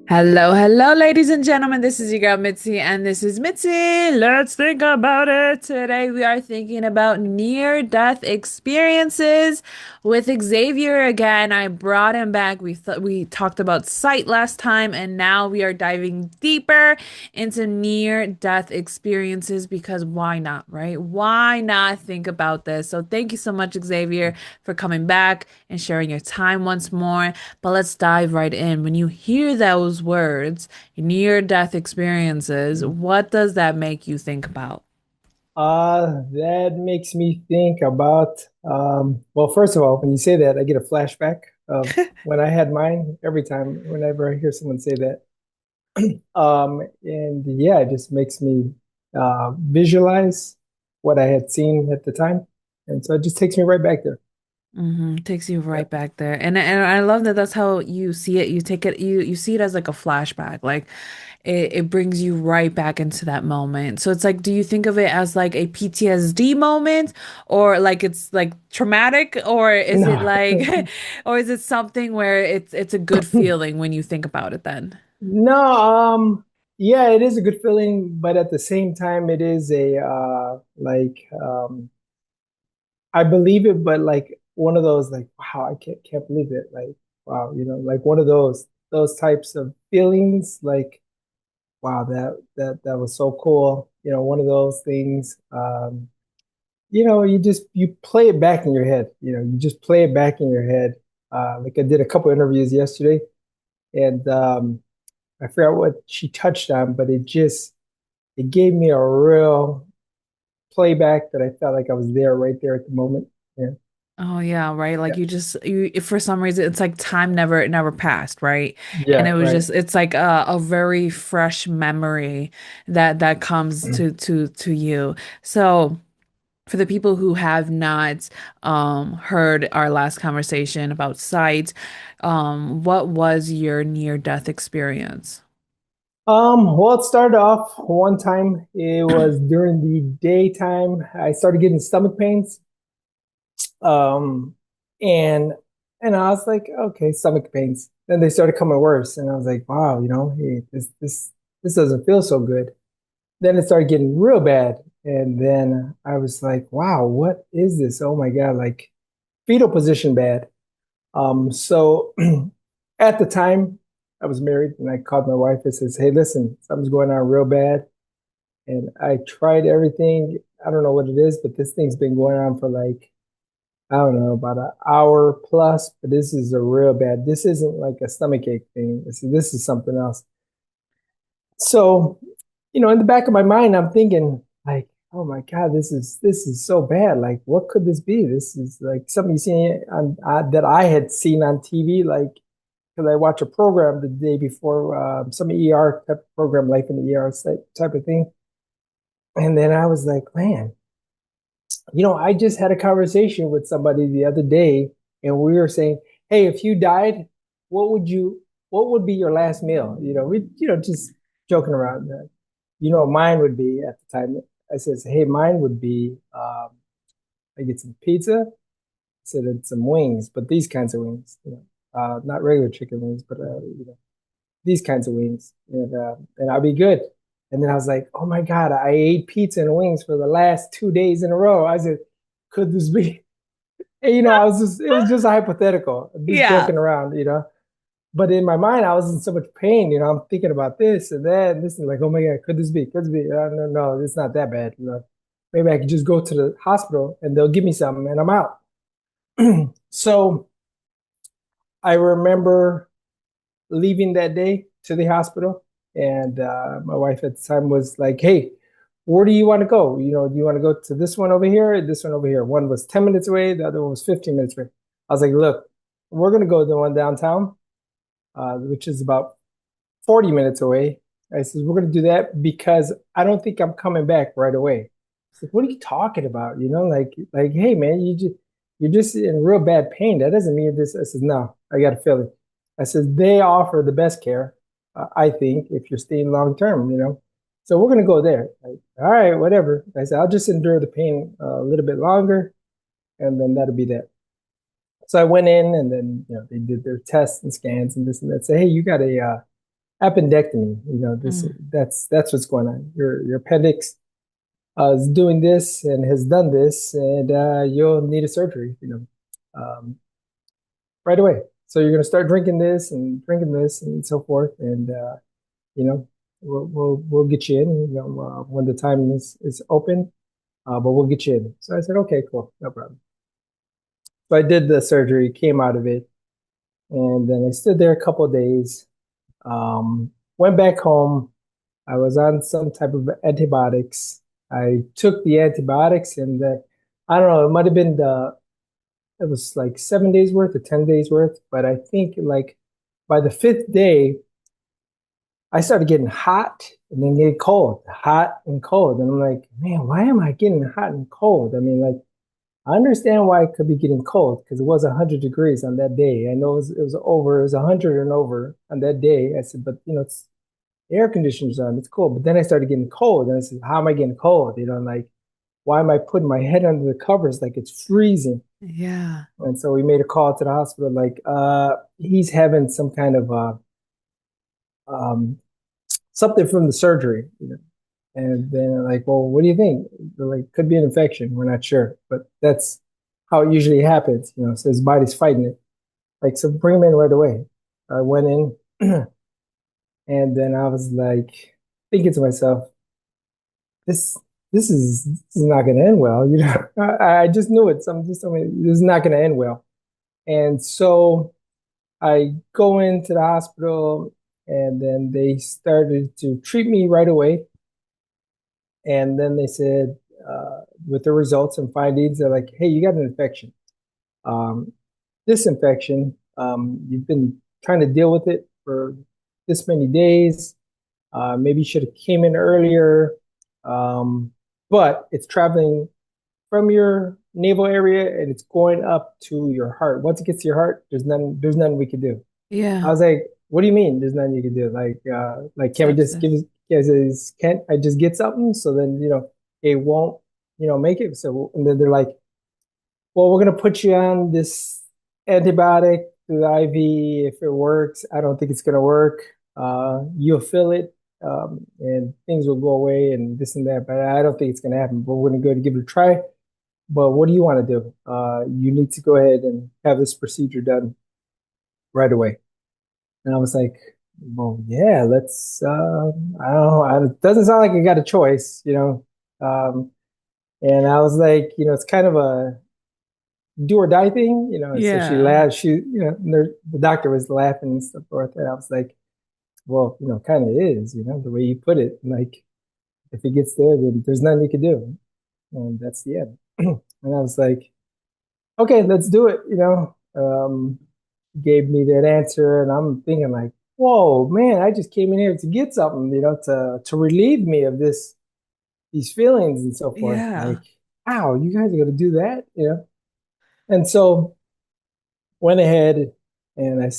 Hello, hello, ladies and gentlemen. This is your girl Mitzi, and this is Mitzi. Let's think about it. Today, we are thinking about near-death experiences with Xavier again. I brought him back. We talked about sight last time, and now we are diving deeper into near-death experiences because why not, right? Why not think about this? So, thank you so much, Xavier, for coming back and sharing your time once more. But let's dive right in. When you hear those words, near death experiences, what does that make you think about? That makes me think about, well, first of all, when you say that, I get a flashback of when I had mine every time, whenever I hear someone say that. And yeah, it just makes me visualize what I had seen at the time. And so it just takes me right back there. Takes you Yeah. right back there. And I love that that's how you see it. You take it you see it as like a flashback. Like it brings you right back into that moment. So it's like, do you think of it as like a PTSD moment or like it's like traumatic or is it No, like or is it something where it's a good feeling when you think about it then? no, yeah, it is a good feeling, but at the same time, it is a I believe it, but like one of those, like, wow, I can't believe it. Like, wow, like one of those types of feelings, like, wow, that was so cool. One of those things. You play it back in your head. You just play it back in your head. Like I did a couple interviews yesterday, and I forgot what she touched on, but it gave me a real playback that I felt like I was there, right there at the moment. Yeah, Oh yeah, right. Like yeah, you if for some reason it's like time never passed, right? And yeah, it was right. just it's like a very fresh memory that comes to you. So for the people who have not heard our last conversation about sight, what was your near-death experience? Well, it started off one time. It was during the daytime. I started getting stomach pains. Um, and and I was like, okay, stomach pains. Then they started coming worse, and I was like, wow, hey, this doesn't feel so good. Then it started getting real bad, and then I was like, wow, what is this? Oh my God, like fetal position bad. So at the time, I was married, and I called my wife and says, "Hey, listen, something's going on real bad." And I tried everything. I don't know what it is, but this thing's been going on for like, I don't know, about an hour plus. But this is a real bad. This isn't like a stomach ache thing. This is something else. So, in the back of my mind, I'm thinking like, oh my God, this is so bad. Like, what could this be? This is like something you see on that I had seen on TV, like because I watch a program the day before, some ER type of program, Life in the ER type of thing. And then I was like, man, I just had a conversation with somebody the other day, and we were saying, hey, if you died, what would you, what would be your last meal? Just joking around. Mine would be at the time. I says, hey, mine would be, I get some pizza, I said, and some wings, but these kinds of wings, not regular chicken wings, but these kinds of wings, and I'll be good. And then I was like, oh my God, I ate pizza and wings for the last 2 days in a row. I said, could this be? And, it was just a hypothetical, just Yeah. joking around. But in my mind, I was in so much pain. I'm thinking about this and that, and this, and like, oh my God, could this be? Could this be? No, no, it's not that bad. Maybe I could just go to the hospital and they'll give me something and I'm out. So I remember leaving that day to the hospital, and my wife at the time was like, "Hey, where do you want to go? Do you want to go to this one over here, or this one over here?" One was 10 minutes away, the other one was 15 minutes away. I was like, "Look, we're gonna go to the one downtown, which is about 40 minutes away." I said, "We're gonna do that because I don't think I'm coming back right away." It's like, "What are you talking about? Like, hey man, you're just in real bad pain. That doesn't mean you're this." I said, "No, I got to feel it." I said, "They offer the best care, I think, if you're staying long term. So we're gonna go there." Like, all right, whatever. I said, "I'll just endure the pain a little bit longer, and then that'll be that." So I went in, and then they did their tests and scans and this and that. Say, "Hey, you got a appendectomy. This Mm. that's what's going on. Your appendix is doing this and has done this, and you'll need a surgery. Right away. So you're going to start drinking this and so forth, and you know, we'll get you in. When the time is open, but we'll get you in. So I said, okay, cool, no problem. So I did the surgery, came out of it, and then I stood there a couple of days. Went back home. I was on some type of antibiotics. I took the antibiotics, and I don't know, it might have been it was like 7 days worth or 10 days worth, but I think like by the fifth day, I started getting hot and then getting cold, hot and cold. And I'm like, man, why am I getting hot and cold? I mean, like, I understand why I could be getting cold because it was 100 degrees on that day. I know it was 100 and over on that day. I said, but it's air conditioners on, it's cool. But then I started getting cold, and I said, how am I getting cold? Like, why am I putting my head under the covers like it's freezing? Yeah. And so we made a call to the hospital, like, he's having some kind of um, something from the surgery. And then like, well, what do you think? They're like, could be an infection. We're not sure, but that's how it usually happens. So his body's fighting it. Like, so bring him in right away. I went in, and then I was like thinking to myself, this this is not going to end well. I just knew it. So I'm just, I mean, this is not going to end well. And so I go into the hospital, and then they started to treat me right away. And then they said, with the results and findings, they're like, hey, you got an infection. Um, this infection, you've been trying to deal with it for this many days. Maybe you should have came in earlier. Um, but it's traveling from your navel area, and it's going up to your heart. Once it gets to your heart, there's nothing we can do. I Yeah. was like, what do you mean there's nothing you can do? Like, can't we just Sepsis. can't I just get something? So then, it won't, make it. So, and then they're like, well, we're going to put you on this antibiotic through the IV. If it works, I don't think it's going to work. You'll feel it, and things will go away and this and that, but I don't think it's going to happen. But we're going to go to give it a try. But what do you want to do? You need to go ahead and have this procedure done right away. And I was like, well, yeah, let's, I don't know. It doesn't sound like I got a choice. Um, and I was like, it's kind of a do or die thing. And so she Yeah. laughed. The doctor was laughing and stuff forth. And I was like, well, kind of is, the way you put it. Like, if it gets there, then there's nothing you can do. And that's the end. And I was like, okay, let's do it. Gave me that answer, and I'm thinking like, whoa, man, I just came in here to get something, to relieve me of these feelings and so forth. Yeah. Like, wow, you guys are gonna do that? And so went ahead, and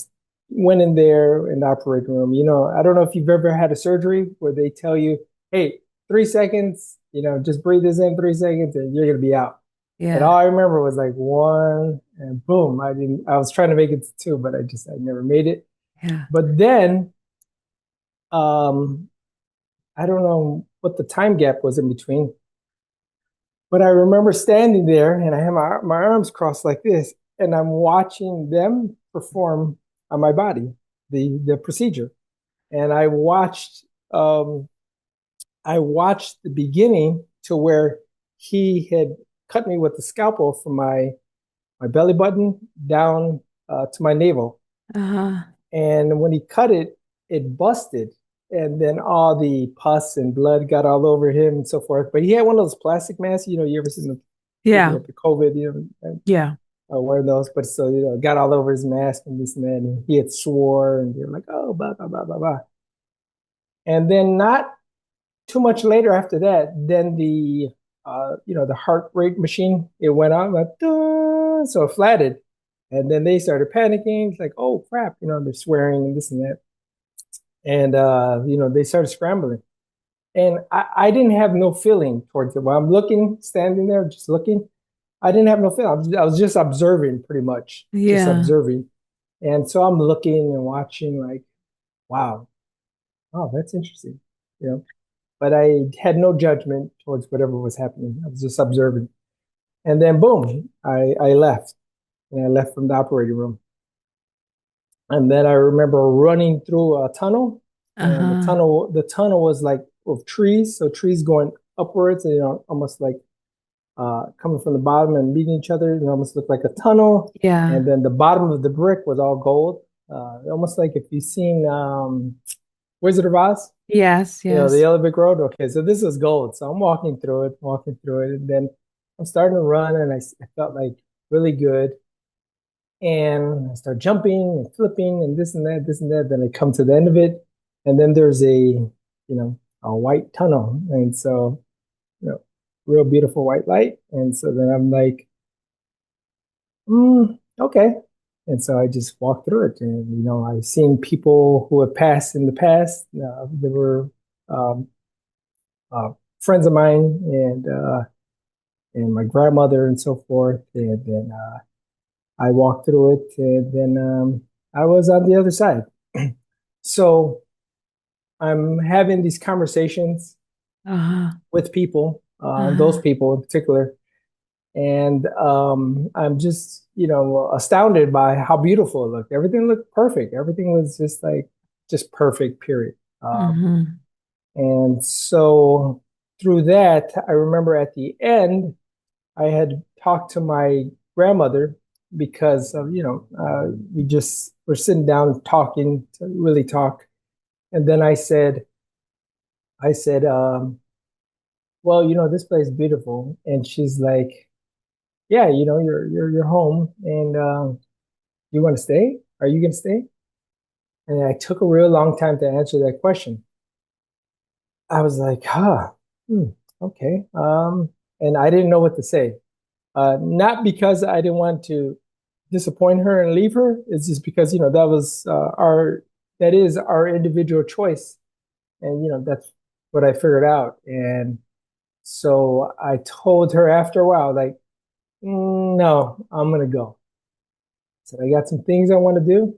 went in there in the operating room. I don't know if you've ever had a surgery where they tell you, hey, 3 seconds, just breathe this in 3 seconds, and you're gonna be out. And Yeah. all I remember was like one, and boom, I was trying to make it to two, but I never made it. Yeah. But then, um, I don't know what the time gap was in between, but I remember standing there, and I had my arms crossed like this, and I'm watching them perform on my body, the procedure. And um, I watched the beginning to where he had cut me with the scalpel from my belly button down to my navel. Uh-huh. And when he cut it, it busted. And then all the pus and blood got all over him and so forth. But he had one of those plastic masks, you ever seen the people Yeah. with the COVID, Yeah. wearing those. But so, it got all over his mask and this and that. And he had swore, and they were like, oh, blah, blah, blah, blah, blah. And then not too much later after that, then the heart rate machine, it went on like, duh, so it flatted. And then they started panicking. It's like, oh crap, they're swearing and this and that. And they started scrambling. And I didn't have no feeling towards it. While I'm looking, standing there, just looking, I didn't have no feeling. I was just observing pretty much, just Yeah. observing. And so I'm looking and watching like, wow. Oh, that's interesting. You know, but I had no judgment towards whatever was happening. I was just observing. And then boom, I left. And I left from the operating room. And then I remember running through a tunnel, and the Uh-huh. tunnel was like of trees, so trees going upwards, and, almost like coming from the bottom and meeting each other. It almost looked like a tunnel. And Yeah. then the bottom of the brick was all gold, almost like if you've seen Wizard of Oz, Yes, the yes. yellow brick road. Okay, so this is gold. So I'm walking through it, and then I'm starting to run, and I felt like really good. And I start jumping and flipping and this and that, this and that. Then I come to the end of it, and then there's a white tunnel, and so real beautiful white light. And so then I'm like, okay. And so I just walked through it, and I've seen people who have passed in the past. There were um, uh, friends of mine, and my grandmother and so forth, and then I walked through it, and then I was on the other side. So I'm having these conversations Uh-huh. with people, those Uh-huh. people in particular, and I'm just, astounded by how beautiful it looked. Everything looked perfect. Everything was just like, just perfect, period. Mm-hmm. And so through that, I remember at the end, I had talked to my grandmother because of, we just were sitting down talking to really talk. And then I said, well, this place is beautiful. And she's like, yeah, you're home, and you want to stay? Are you going to stay? And I took a real long time to answer that question. I was like, hmm, okay. And I didn't know what to say. Not because I didn't want to disappoint her and leave her. It's just because, that is our individual choice. And, that's what I figured out. And so I told her after a while, like, no, I'm gonna go. I said I got some things I want to do.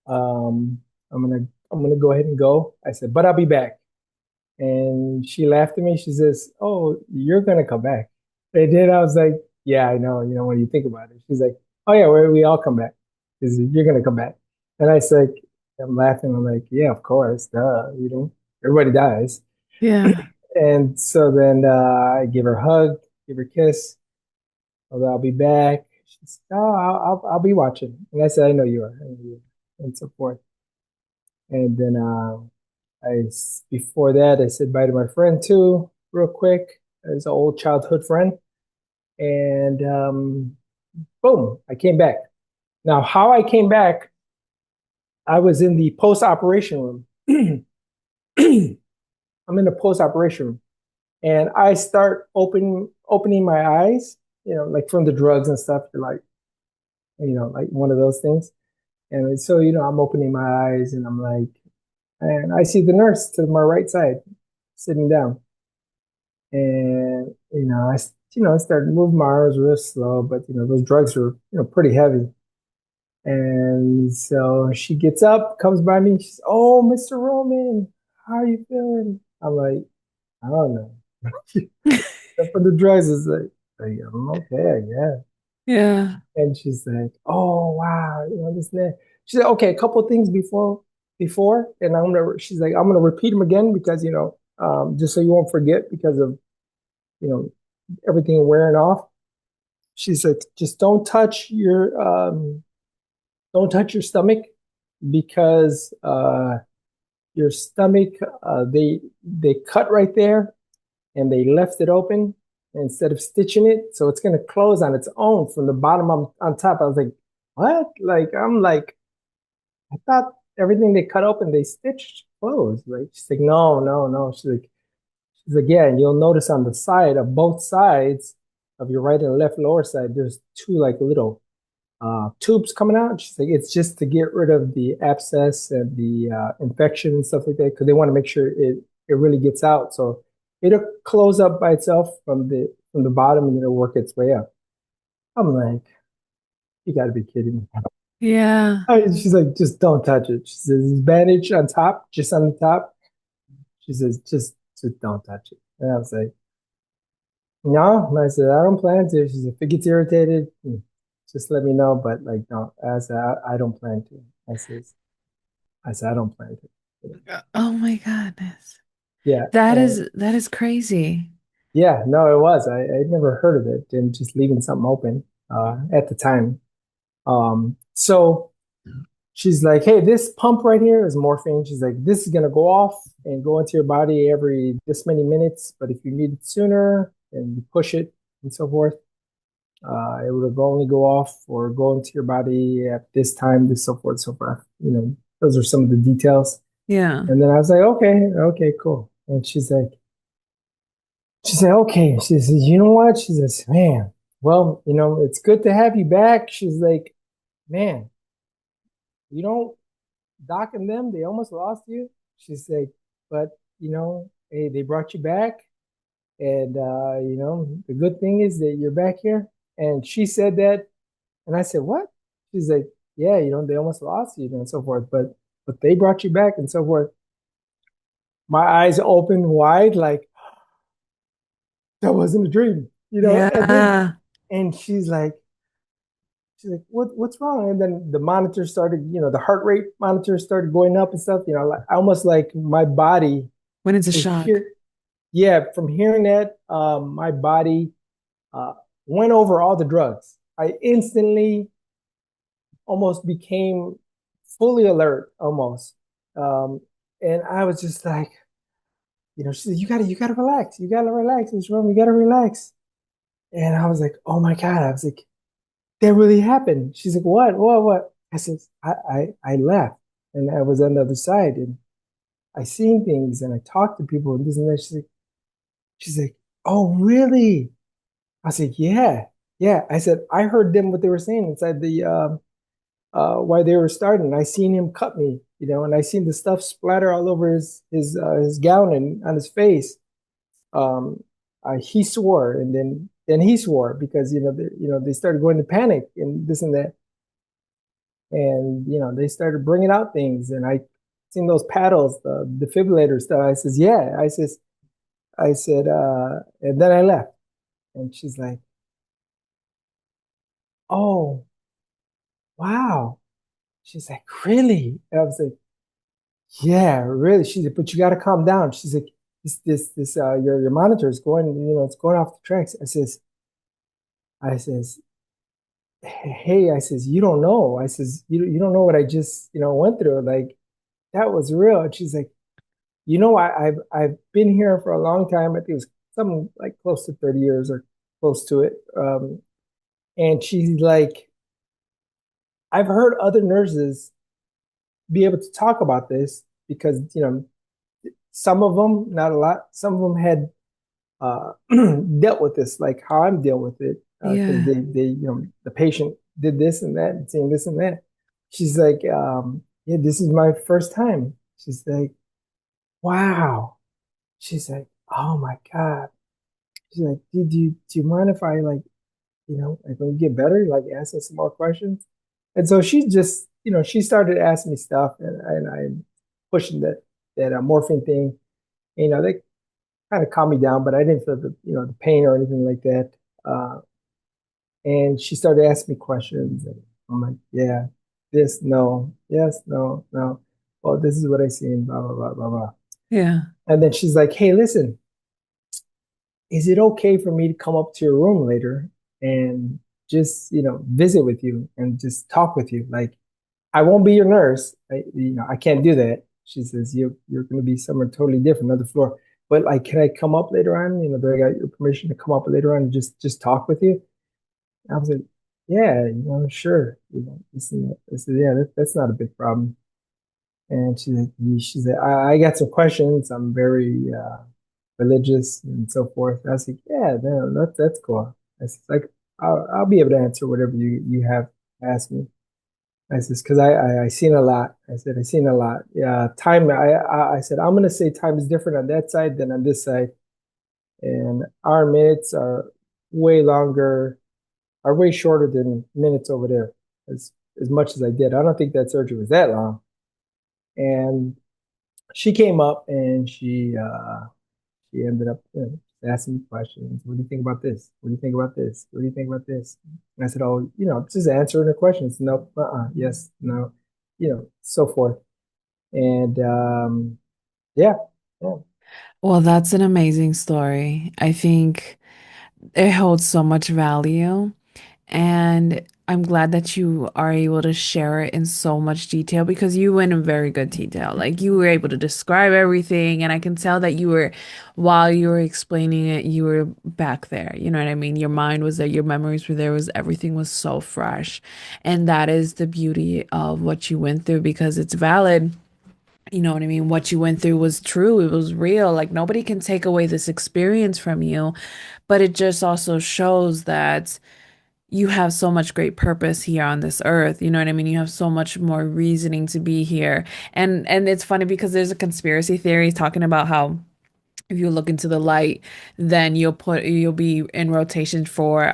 Um, I'm gonna go ahead and go. I said, but I'll be back. And she laughed at me. She says, "Oh, you're gonna come back." They did. I was like, "Yeah, I know. When you think about it." She's like, "Oh yeah, we all come back. Because you're gonna come back." And I said, I'm laughing. I'm like, "Yeah, of course. Duh. Everybody dies." Yeah. And so then I give her a hug, give her a kiss. Although I'll be back. She said, "Oh, I'll be watching." And I said, I know you are," and so forth. And then before that, I said bye to my friend too, real quick. It's an old childhood friend. And boom, I came back. Now, how I came back, I was in the post-operation room. I'm in the post-operation room, and I start opening my eyes, like from the drugs and stuff. You're like, like one of those things. And so, I'm opening my eyes, and I'm like, and I see the nurse to my right side sitting down. And, I started moving my arms real slow, but, those drugs were, pretty heavy. And so she gets up, comes by me, and she's, "Oh, Mr. Roman, how are you feeling?" I'm like, "I don't know." For the drugs, is like, I'm okay, I guess. Yeah. And she's like, "Oh wow, this and that." She said, "Okay, a couple of things before, and She's like, I'm gonna repeat them again because just so you won't forget because of you know everything wearing off." She said, "Just don't touch your stomach because your stomach they cut right there and they left it open instead of stitching it, so it's gonna close on its own from the bottom on top." I was like, "What?" I'm like, I thought everything they cut open, they stitched closed. Like, she's like, "No, no, no." She's like, "Yeah, and you'll notice on the side of both sides of your right and left lower side, there's two like little tubes coming out." She's like, "It's just to get rid of the abscess and the infection and stuff like that, because they want to make sure it really gets out. So it'll close up by itself from the bottom, and it'll work its way up." I'm like, "You got to be kidding me." Yeah. She's like, just don't touch it. She says, "There's bandage on top, just on the top." She says, just don't touch it. And I was like, no. And I said, I don't plan to. She said, if it gets irritated, just let me know. But like, don't. I said, I don't plan to. I said, I don't plan to. Oh my goodness. Yeah. That And is crazy. yeah, no, it was. I'd never heard of it and just leaving something open at the time. So she's like, hey, this pump right here is morphine. She's like, this is gonna go off and go into your body every this many minutes, but if you need it sooner and you push it and so forth, it would only go off or go into your body at this time, this so forth, so forth. Those are some of the details. Yeah. And then I was like, okay, okay, cool. And she said, okay. She says, you know what? She says, man, well, it's good to have you back. She's like, man, you know, Doc and them, they almost lost you. She's like, but hey, they brought you back. And the good thing is that you're back here. And she said that, and I said, what? She's like, yeah, they almost lost you and so forth, but they brought you back and so forth. My eyes opened wide, like that wasn't a dream, Yeah. and she's like, what's wrong? And then the monitor started, the heart rate monitor started going up and stuff, like almost like my body When it's a was shock. here. Yeah, from hearing that, my body uh, went over all the drugs. I instantly almost became fully alert, almost. Um, and I was just like, she said, you gotta relax. You gotta relax. What's wrong? You gotta relax. And I was like, oh my God. I was like, that really happened. She's like, what? What? I said, I left and I was on the other side and I seen things and I talked to people and this and that. She's like, oh, really? I said, yeah, yeah. I said, I heard them what they were saying inside the while they were starting. I seen him cut me, and I seen the stuff splatter all over his gown and on his face. Um, he swore, and then he swore because they started going to panic and this and that, and they started bringing out things, and I seen those paddles, the defibrillator stuff. I says, yeah. I said, and then I left, and she's like, oh, wow. She's like, really? I was like, yeah, really. She's like, but you got to calm down. She's like, your monitor is going, it's going off the tracks. I says, hey, I says, you don't know. I says, you don't know what I just, went through. Like that was real. And she's like, I've been here for a long time. I think it was something like close to 30 years or close to it. And she's like, I've heard other nurses be able to talk about this because, some of them, not a lot, some of them had uh, dealt with this, like how I'm dealing with it, because Yeah. the patient did this and that and saying this and that. She's like, yeah, this is my first time. She's like, wow. She's like, oh my God. She's like, do you mind if I like when you get better, like ask us some more questions? And so she just, she started asking me stuff, and I'm pushing that morphine thing. They kind of calmed me down, but I didn't feel the pain or anything like that. Uh, and she started asking me questions, and I'm like, yeah, this, no, yes, no, no. Well, this is what I see, and blah blah blah blah blah. Yeah. And then she's like, hey, listen, is it okay for me to come up to your room later and just visit with you and just talk with you? Like, I won't be your nurse. I can't do that. She says, you're going to be somewhere totally different, another floor. But like, can I come up later on? Do I got your permission to come up later on and just talk with you? I was like, yeah, sure. I said, yeah, that's not a big problem. And she's like, I got some questions. I'm very religious and so forth. I was like, yeah, no, that's cool. I said, like, I'll be able to answer whatever you have asked me. I says, because I seen a lot. I said, I seen a lot. Yeah, time. I said, I'm gonna say time is different on that side than on this side, and our minutes are way longer, are way shorter than minutes over there. as much as I did. I don't think that surgery was that long. And she came up and she ended up asking me questions. What do you think about this? What do you think about this? What do you think about this? And I said, oh, just answering the questions. No, yes, no, so forth. And yeah, yeah. Well, that's an amazing story. I think it holds so much value. And I'm glad that you are able to share it in so much detail because you went in very good detail. Like you were able to describe everything, and I can tell that while you were explaining it, you were back there. You know what I mean? Your mind was there, your memories were there, was everything was so fresh. And that is the beauty of what you went through because it's valid. You know what I mean? What you went through was true. It was real. Like nobody can take away this experience from you, but it just also shows that you have so much great purpose here on this earth. You know what I mean? You have so much more reasoning to be here. And it's funny because there's a conspiracy theory talking about how if you look into the light, then you'll be in rotation for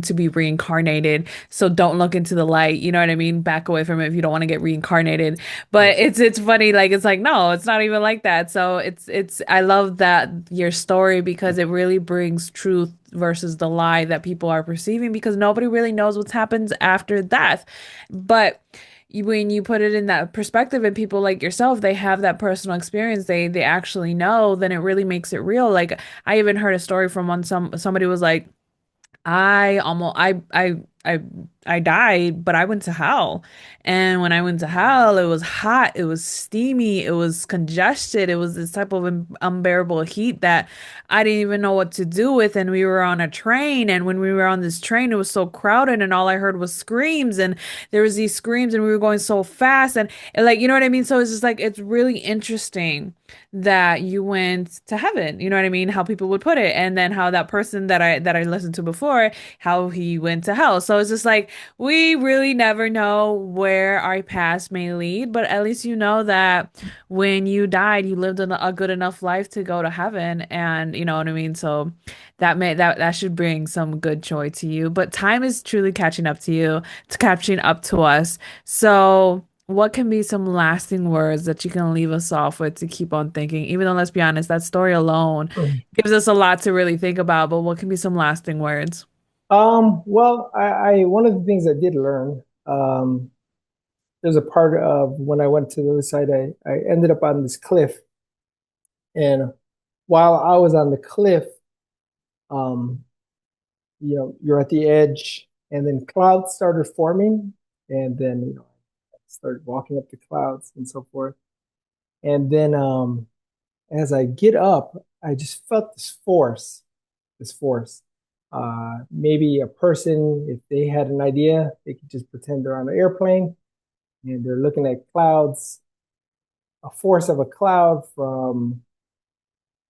to be reincarnated. So don't look into the light. You know what I mean? Back away from it if you don't want to get reincarnated. But Yes. it's funny, like it's like, no, it's not even like that. So it's I love that your story because it really brings truth versus the lie that people are perceiving because nobody really knows what happens after death. But when you put it in that perspective and people like yourself, they have that personal experience, they actually know, then it really makes it real. Like I even heard a story from somebody was like, I almost I I died, but I went to hell. And when I went to hell, it was hot, it was steamy, it was congested, it was this type of unbearable heat that I didn't even know what to do with. And we were on a train, and when we were on this train, it was so crowded, and all I heard was screams, and there was these screams, and we were going so fast, and like you know what I mean? So it's just like it's really interesting that you went to heaven. You know what I mean? How people would put it. And then how that person that I listened to before, how he went to hell. So it's just like we really never know where our past may lead, but at least you know that when you died, you lived a good enough life to go to heaven. And you know what I mean? So that should bring some good joy to you. But time is truly catching up to you, it's catching up to us. So what can be some lasting words that you can leave us off with to keep on thinking? Even though, let's be honest, that story alone gives us a lot to really think about, but what can be some lasting words? Well, I one of the things I did learn, there's a part of when I went to the other side, I ended up on this cliff. And while I was on the cliff, um, you're at the edge, and then clouds started forming, and then I started walking up the clouds and so forth. And then as I get up, I just felt this force. Maybe a person, if they had an idea, they could just pretend they're on an airplane and they're looking at clouds, a force of a cloud from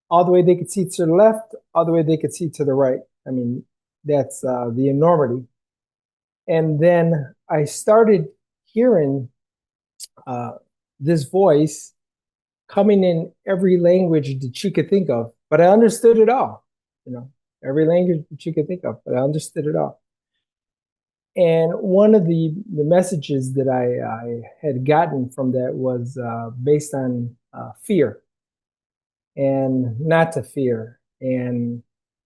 all the way they could see to the left, all the way they could see to the right. I mean, that's the enormity. And then I started hearing uh, this voice coming in every language that you could think of, but I understood it all. You know, every language that you could think of, but I understood it all. And one of the messages that I had gotten from that was based on fear and not to fear and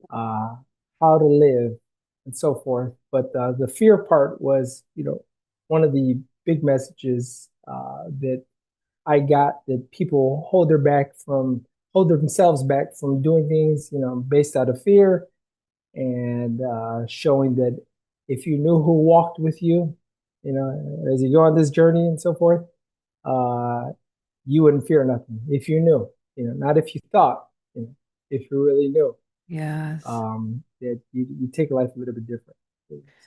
uh, how to live and so forth. But the fear part was, one of the big messages that I got that people hold themselves back from doing things, based out of fear and showing that if you knew who walked with you, as you go on this journey and so forth, uh, you wouldn't fear nothing if you knew, not if you thought, if you really knew, Yes. that you take life a little bit different.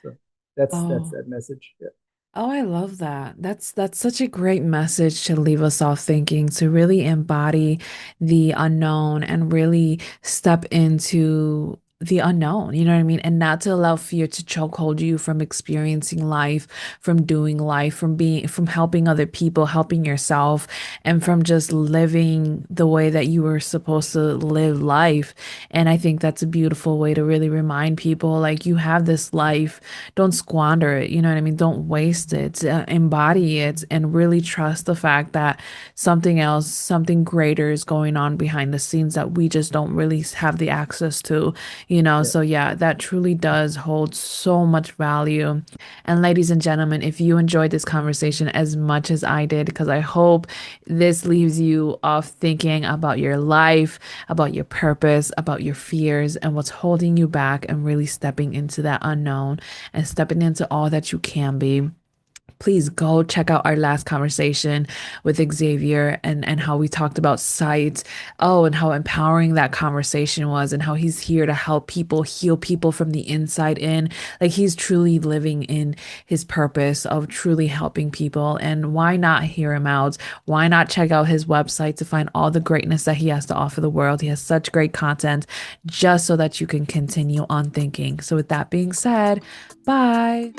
So that's Oh. that message. Yeah. Oh, I love that. That's such a great message to leave us off thinking, to really embody the unknown and really step into the unknown, you know what I mean? And not to allow fear to chokehold you from experiencing life, from doing life, from helping other people, helping yourself, and from just living the way that you were supposed to live life. And I think that's a beautiful way to really remind people like you have this life, don't squander it, you know what I mean? Don't waste it, embody it, and really trust the fact that something else, something greater is going on behind the scenes that we just don't really have the access to, you know. Yeah. So yeah, that truly does hold so much value. And ladies and gentlemen, if you enjoyed this conversation as much as I did, because I hope this leaves you off thinking about your life, about your purpose, about your fears, and what's holding you back, and really stepping into that unknown and stepping into all that you can be. Please go check out our last conversation with Xavier, and how we talked about sight. Oh, and how empowering that conversation was, and how he's here to help people, heal people from the inside in. Like he's truly living in his purpose of truly helping people. And why not hear him out? Why not check out his website to find all the greatness that he has to offer the world? He has such great content just so that you can continue on thinking. So, with that being said, bye.